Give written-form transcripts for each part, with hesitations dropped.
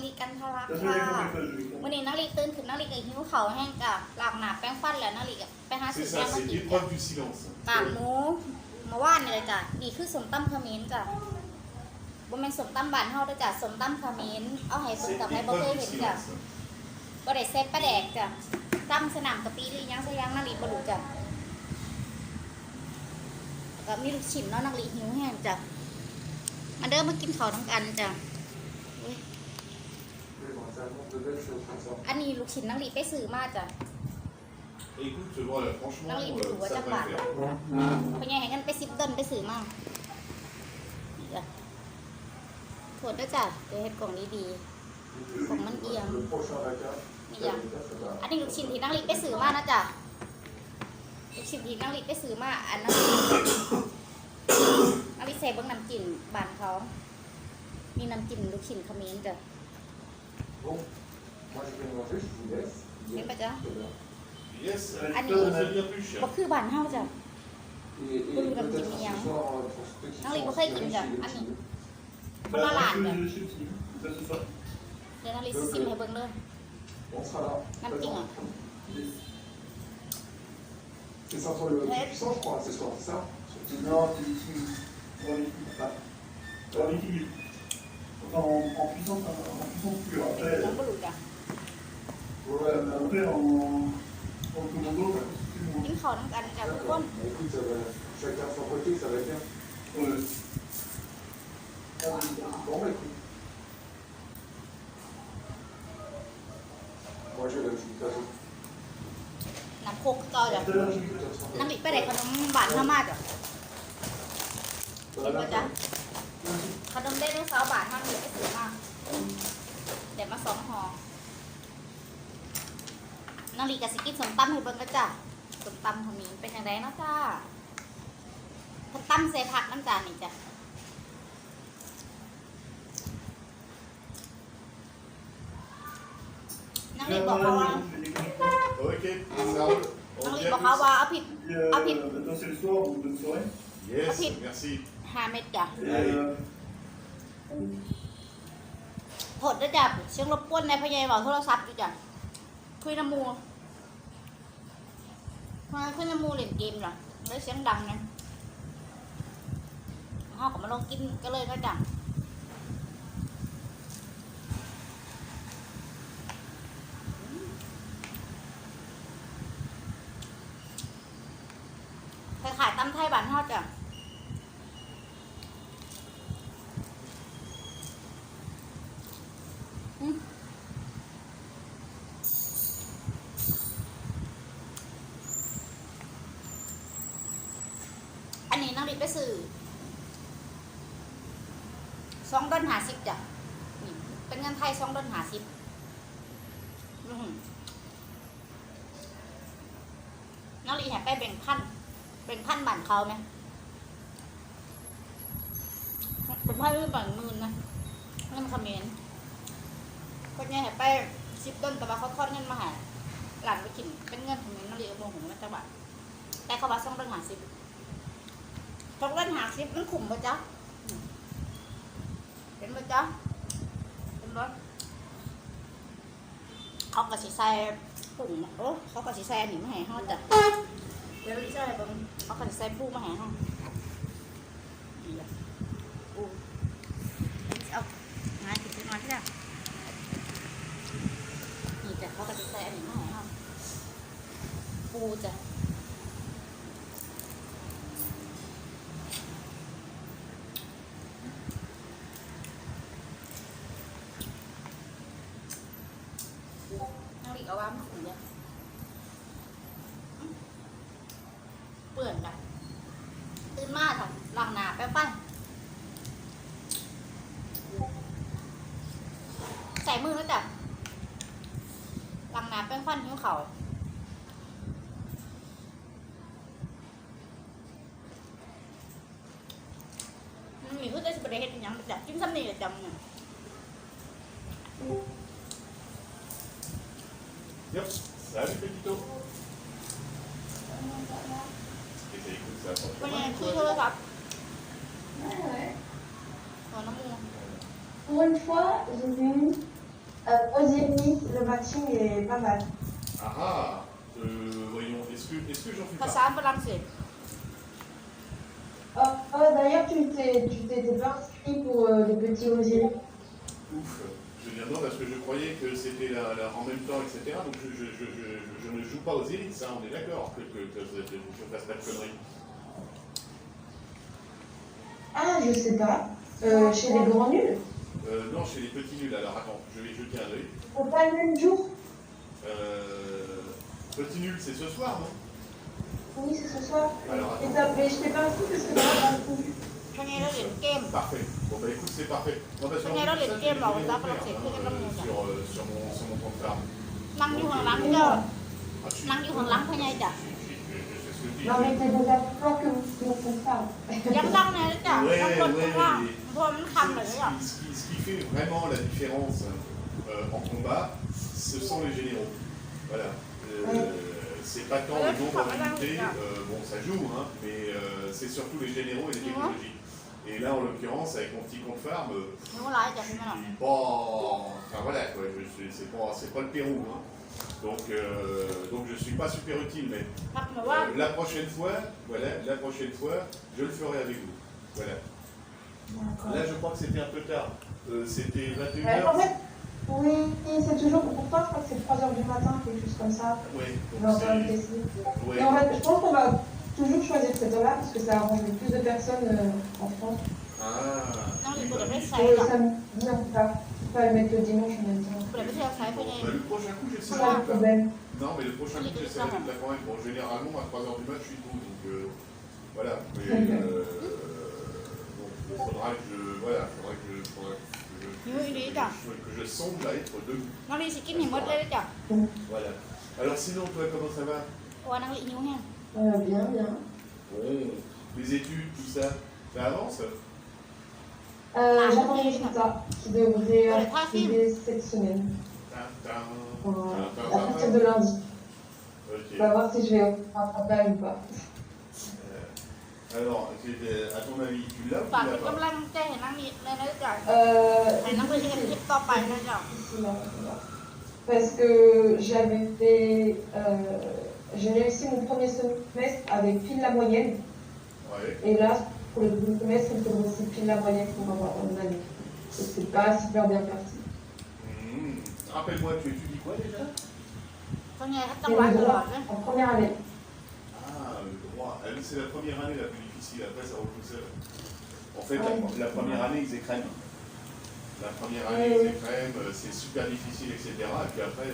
ลีกันทราค่ะวันนี้นักลีตื่นขึ้นนักลีกับหิวเขาแห้งกับหลังหนาแป้งฟันแล้วนักลีกับไปหาซื้อแป้งมากินจ้ะกากหมูมาว่านนี่เลยจ้ะนี่คือสมตั้มขมิ้นจ้ะบ่แม่นสมตั้มบ้านเฮาเด้อจ้ะสมตั้มขมิ้นเอาให้เบิ่งกับให้บ่เคยเห็นจ้ะบ่ได้เซ็ตปลาแดกจ้ะตั้มสนามกะปิหรือยังซะยังนักลีบ่รู้จ้ะก็มีลูกชิ้นเนาะนักลีหิวแห้งจ้ะมาเด้อมากินข้าวทั้งกันจ้ะอันนี้ลูกชิ้นนักลีไปซื้อมาจ้ะนักลีไปถือว่าจักบาทเพราะไงให้กันไป10 เดือนไปซื้อมาโทษด้วยจ้ะเดี๋ยวเฮ็ดกล่องดีๆกล่องมันเอียงนี่อย่างอันนี้ลูกชิ้นที่นักลีไปซื้อมานะจ้ะลูกชิ้นที่นักลีไปซื้อมาอันนั้นนักลีใส่เบิ่งน้ำจิ้มบ้านเขามีน้ำจิ้มลูกชิ้นขมิ้นจ้ะเห็นปะจ๊ะอันนี้ก็คือบ้านเฮาจ้ะบ่รู้น้ำจิ้มอีหยังนักลีบ่เคยกินจ้ะอันนี้คนละร้านจ้ะเดี๋ยวนักลีสิชิมให้เบิ่งเลยน้ำจิ้มอ่ะC'est ça pour le puissant, je crois, c'est ça. Non, c'est liquide. En liquide. En puissance pure. Après, ยังบ่รู้จ้ะ après en commando, c'est bon. กินข้าวน้ำกันจ้ะทุกคน Écoute, chacun de son côté, ça va être bien. Ouais. Bon, bah écoute. Moi, j'ai la petite place. น้ำโคกก็จ้ะ Tout à l'heure, j'ai vu ça. น้ำอีกไปได้ขนมบ้านเฮามาจ้ะเห็นปะจ๊ะขนมได้ได้2 บาทเฮาเลยไปซื้อมาเดี๋ยวมา2 ห่อน้องลีกับสิกินส้มตำให้เบิ่งนะจ้ะส้มตำขมิ้นเป็นจังไดเนาะจ้าเพิ่นตำใส่ผักน้ำจานนี่จ้ะน้องลีบอกเขาว่า Ok, ça roule. น้อง On ลี vient บอกเขาว่าเอาผิดMaintenant, c'est le soir, ou bonne soirée. Yes, Ok. merci. 5 เม็ดจ้ะ Et, โทษด้วยจ้ะเสียงรบกวนในพะเยาบอกโทรศัพท์อยู่จ้ะคุยน้ำมูมาคุยน้ำมูเล่นเกมจ้ะเลยเสียงดังนะห้องก็มาลองกินก็เลยนะจ้ะขายตำไทยบ้านเฮาจ้ะอันนี้น้องดิไปซื้อ$2.50จ้ะนี่เป็นเงินไทย$2.50น้องลีแหบไปแบ่งพันบ้านเขาไหมเป็นพันหรือแบ่งหมื่นนะเงินคอมเมนต์คนนี้แหบไป10 ต้นแต่ว่าเขาทอดเงินมาหาหลานไปกินเป็นเงินคอมเมนต์น้องลีเอาโมงของมันจังหวะแต่เขาว่า$2.50มันขุ่มปะจ๊ะเห็นปะจ๊ะเห็นปะเขาก็สิใส่ปุ่งโอ้เขาก็สิใส่อันนี้มาให้เฮาจ้ะเดี๋ยวลิซ่าให้เบิ่งเขาก็สิใส่ปูมาให้เฮานี่แหละปูเอาหาสิมาที่ไหนนี่จ้ะเขาก็สิใส่อันนี้มาให้เฮาปูจ้ะเอาว่ามันขุ่นเนี่ยเปื่อนกันตื่นมาค่ะล้างหน้าแป๊บปั้นใส่มือแล้วจ้ะล้างหน้าแป้งฟันหิ้วเขามีคือได้สิบประเด็นยังจับจิ้มซ้ำนี่จำเนี่ย Yep. Salut, Pépito. Et ça écoute ça. วันนี้คุยโทรศัพท์ Ouais, ouais. ขอน้ำมู Pour une fois, j'ai vu Osiris, le matching est pas mal. Ah ah voyons, est-ce que j'en fais ภา pas ษาฝรั่งเศส D'ailleurs, tu t'étais pas inscrit pour les petits Osiris. Ouf, je viens non parce que je croyais que c'était en même temps, etc. Donc je ne joue pas aux élites, hein, on est d'accord que je fasse pas de conneries. Ah, je sais pas. Chez les grands nuls. Non, chez les petits nuls, alors attends, je vais jeter un œil. C'est pas le même jour. Petit nul, c'est ce soir, non? Oui, c'est ce soir. Alors Et attends. mais je t'ai pas inscrit parce que t'as pas inscrit. เพราะงั้นเราเล่นเกม Parfait. Bon bah écoute, c'est parfait. Non, parce que Mais alors, les ça, games, je alors, vais là, les pour faire, c'est que hein, les games, sur mon compte farm. นั่งอยู่ข้างหลังเจ้า Ah, je นั่งอยู่ข้างหลังพ่อใหญ่จ้ะ je sais ce que je dis. Non, mais t'es déjà plus fort que mon frère. ยังต้องเลยจ้ะต้องกดข้างล่างเพราะมันคำเลยจ้ะ Ce qui fait vraiment la différence en combat, ce sont les généraux. Voilà. C'est pas tant le nombre d'unités, bon ça joue, hein, mais c'est surtout les généraux et les technologies. Et là en l'occurrence avec mon petit compte farm, นิ้วร้ายจ้ะพี่แม่หน่อย je suis pas, enfin voilà quoi, c'est pas le Pérou, hein. Donc je suis pas super utile, mais พักมาว่า la prochaine fois, voilà, la prochaine fois, je le ferai avec vous. Voilà. Là je crois que c'était un peu tard. C'était 21h. Ouais, en fait, oui, c'est toujours pour toi, je crois que c'est 3h du matin, quelque chose comme ça. Ouais, donc Dans un c'est- PC. ouais. Et en fait, je pense qu'on va toujours choisir cette heure-là parce que ça arrange le plus de personnes en France. Ah, น้องลี oui, กู bah, จะไม่ oui. ใส่ Et หรอก samedi, on peut pas le mettre le dimanche en même temps. กูจะไม่ใช่ใส่พ่อใหญ่ Bah, le prochain coup, C'est j'essaierai pas un de le faire. problème. Non, mais le prochain coup, j'essaierai de le faire quand même. Bon, généralement, à 3h du match, je suis debout, donc voilà. Mais donc, il faudra que je, voilà, faudra que je sonde à être debout. น้องลีสิกินให้หมดเลยจ้ะ Voilà. Alors sinon, toi, comment ça va? ว่าน้องลีนิ้วแห้ง Bien, bien. Bon, les études, tout ça, ça avance? J'attends les résultats qui devraient arriver cette semaine. Tintin, À partir de lundi. Ok. On va voir si je vais rattraper ou pas. Alors, à ton avis, tu l'as ou ฝาก tu เป็น l'as pas? กำลังใจให้น้องลีเลยนะจ้ะ ให้น้องลีเห็นคลิปต่อไปนะจ้ะ Parce que j'avais fait. J'ai réussi mon premier semestre avec pile la moyenne. Ouais. Et là, pour le deuxième semestre, il faudrait aussi pile la moyenne pour avoir une année. Et c'est pas super bien parti. Rappelle-moi, tu étudies quoi déjà? พ่อใหญ่เขาต้อง Et วัด le ตลอด droit เลย en première année. Ah, le droit. Ah oui, c'est la première année la plus difficile, après ça roule tout seul. En fait, la première année, ils écrèment. La première année, ils écrèment, c'est super difficile, etc. Et puis après...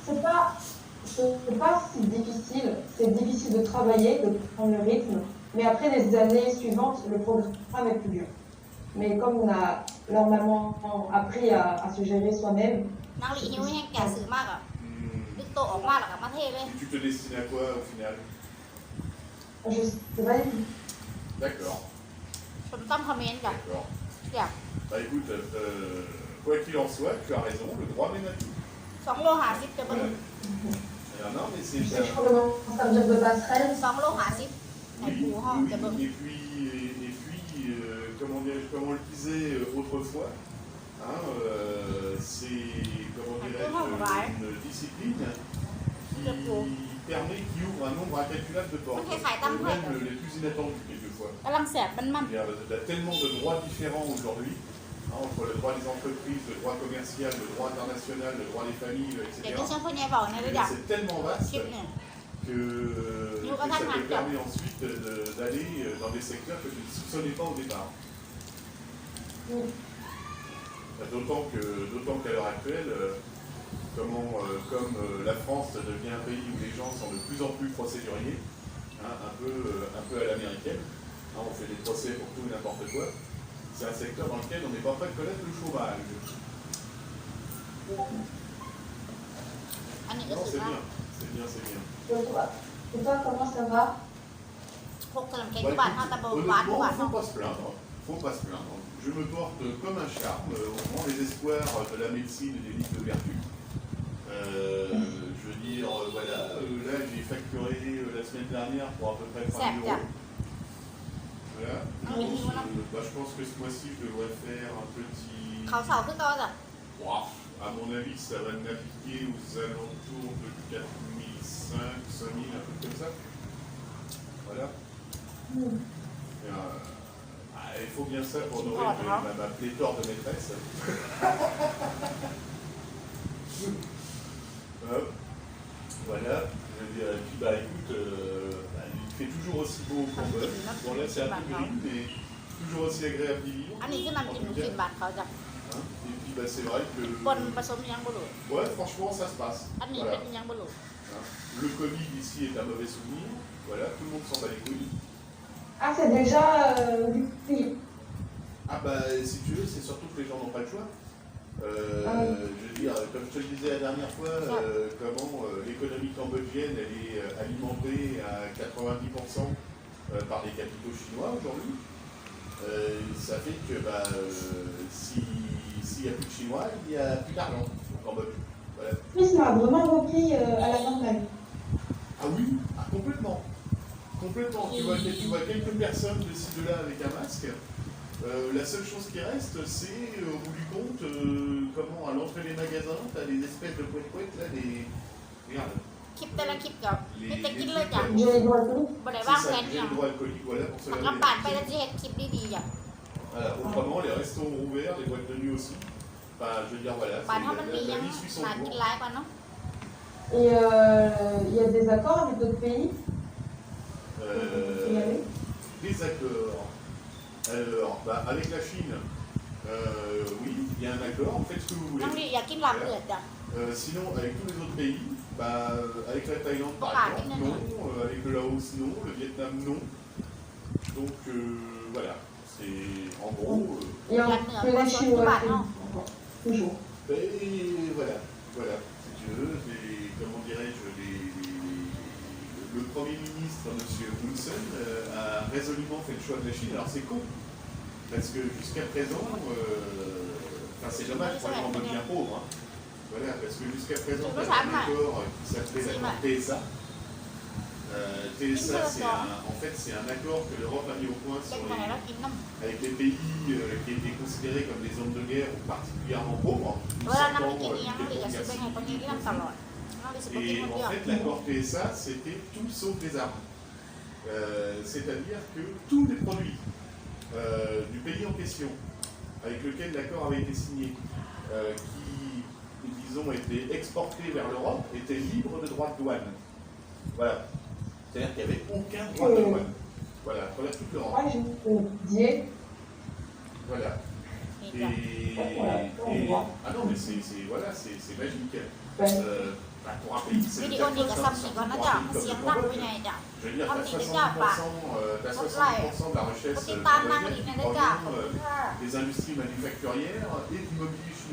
C'est pas si difficile. C'est difficile de travailler, de prendre le rythme. Mais après les années suivantes, le programme est plus dur. Mais comme on a normalement appris à se gérer soi-même, น้องลีนิ้วแห้งแก่สื่อมากอ่ะดึกโตออกมาแล้วก็มาเทเลย Tu te destines à quoi au final? je sais pas du tout. D'accord, ผมต้องคอมเมนต์จ้ะ d'accord. จ้ะ Bah écoute, quoi qu'il en soit, tu as raison, le droit mène à tout. 2 โล50จะเบิ่ง Alors non, mais Je c'est... sais pas comment ça veut dire de passerelle. 2 โล50ให้ปูห้องจะเบิ่ง Et puis comme on le disait autrefois, hein, c'est comment dirais-je, une discipline qui ouvre un nombre incalculable de portes, même les plus inattendues quelquefois. กำลังแสบมัน Il y a tellement de droits différents aujourd'hui, hein, entre le droit des entreprises, le droit commercial, le droit international, le droit des familles, เดี๋ยว etc. ที่ฉันพ่อใหญ่บอกนะด้วยจ้ะ C'est tellement vaste คลิปเนี่ย que ça te permet ensuite d'aller dans des secteurs que tu ne soupçonnais pas au départ. D'autant qu'à l'heure actuelle, comme la France devient un pays où les gens sont de plus en plus procéduriers, hein, un peu à l'américaine, hein, on fait des procès pour tout et n'importe quoi, c'est un secteur dans lequel on n'est pas prêt de connaître le chômage. อันนี้ก็ Non, สื่อ c'est มาก bien, c'est bien, c'est bien. Et toi, comment ça va? พกกำลังเก่ง Bah, ทุกบาทเท่าตะโบหวานทุก honnêtement, บาท faut pas se plaindre. Faut pas se plaindre. Je me porte comme un charme, au grand des espoirs de la médecine et des lits de vertu. Je veux dire, voilà, là j'ai facturé la semaine dernière pour à peu près 3 000 euros. Voilà. Ah oui, voilà. Je pense que ce mois-ci je devrais faire un petit... เขาเสาขึ้นตัวจ้ะ Ouah, à mon avis, ça va naviguer aux alentours de 4005, 5000, un truc comme ça. Voilà. Et, il faut bien ça pour nourrir ma pléthore de maîtresses. Hop. Voilà. Je veux dire, et puis bah écoute, il fait toujours aussi beau au Cambodge. Bon là c'est un peu gris, mais toujours aussi agréable d'y vivre. อันนี้คือน้ำจิ้มลูกชิ้นบ้านเขาจ้ะ Hein. Et puis bah, c'est vrai que... ปนผสมยังบ่รู้ Ouais, franchement, ça se passe. อันนี้ Voilà. เป็นยังบ่รู้ Hein. Le Covid ici est un mauvais souvenir. Voilà, tout le monde s'en bat les couilles. Ah, c'est déjà du pays. Ah bah si tu veux, c'est surtout que les gens n'ont pas le choix. Je veux dire, comme je te le disais la dernière fois, comment l'économie cambodgienne elle est alimentée à 90% par les capitaux chinois aujourd'hui. Ça fait que bah, s'il n'y a plus de Chinois, il n'y a plus d'argent au Cambodge. Voilà. Oui, ça a vraiment repris à la normale. Ah oui, ah, complètement. Complètement. Tu vois quelques personnes de ci, de là avec un masque. La seule chose qui reste, c'est au bout du compte, comment à l'entrée des magasins, tu as des espèces de couettes là, des. Regarde. คลิปแต่ละคลิปกับมีแต่กินเลยจ้ะ J'ai les doigts clos. บ่ได้ C'est วางแผ ça, น j'ai ยัง le droit alcoolique, voilà, pour se กลับ laver บ้าน les ไปแล้วจะเฮ็ดคลิปดีๆจ้ะ Voilà, autrement, les restaurants ouverts, les boîtes de nuit aussi. Enfin, je veux dire, voilà, บ้านถ้ามันมียั la ง vie suit son น่ากิน cours. หลายกว่าเนาะ Et il y a des accords avec d'autres pays. Des accords. Alors, bah, avec la Chine, oui, il y a un accord, faites ce que vous น้อง voulez. ดิอยากกินลาบเลือดจ้ะ Sinon, avec tous les autres pays, bah, avec la Thaïlande par Ah, exemple, non, non, avec le Laos, non, le Vietnam, non. Donc, voilà, c'est en gros... Et on peut les Chinois. Toujours. Et voilà, voilà, si tu veux, comment dirais-je, le Premier ministre, M. Hun Sen, a résolument fait le choix de la Chine. Alors c'est con, parce que jusqu'à présent, enfin c'est dommage pour les Cambodgiens pauvres, hein. Voilà, parce que jusqu'à présent, il y avait un accord qui s'appelait l'accord TSA. TSA, en fait, c'est un accord que l'Europe a mis au point เป็น sur ไงแล้วกินน้ำ avec les pays qui étaient considérés comme des zones de guerre ou particulièrement pauvres. เวลาน้ำไปกินอีหยังน้องดิอยากซื้อไปให้คนนี้ที่น้ำตลอดน้องดิซื้อไปกิน Et คน en เดียว fait, l'accord TSA, c'était tout sauf les armes. C'est-à-dire que tous les produits du pays en question, avec lequel l'accord avait été signé, qui, disons, étaient exportés vers l'Europe, étaient libres de droits de douane. Voilà. C'est-à-dire qu'il n'y avait aucun droit de douane. Voilà, à travers toute l'Europe. Moi, je vous dis. Voilà. นี่ Et, จ้ะ ah non, mais c'est magique. Ben, Bah, pour un pays, วิ c'est ดีโอนี้ก็ซ้ำอีกก่อนนะจ๊ะมันเสียงดังไปไงจ๊ะ Je veux dire, Comme t'as dit 60%, déjà, bah, t'as กดไลค์ 60% de la ก richesse ดติดตามนาง cambodgienne อีก qui นะจ๊ะ provient des industries manufacturières et du mobilier chinois.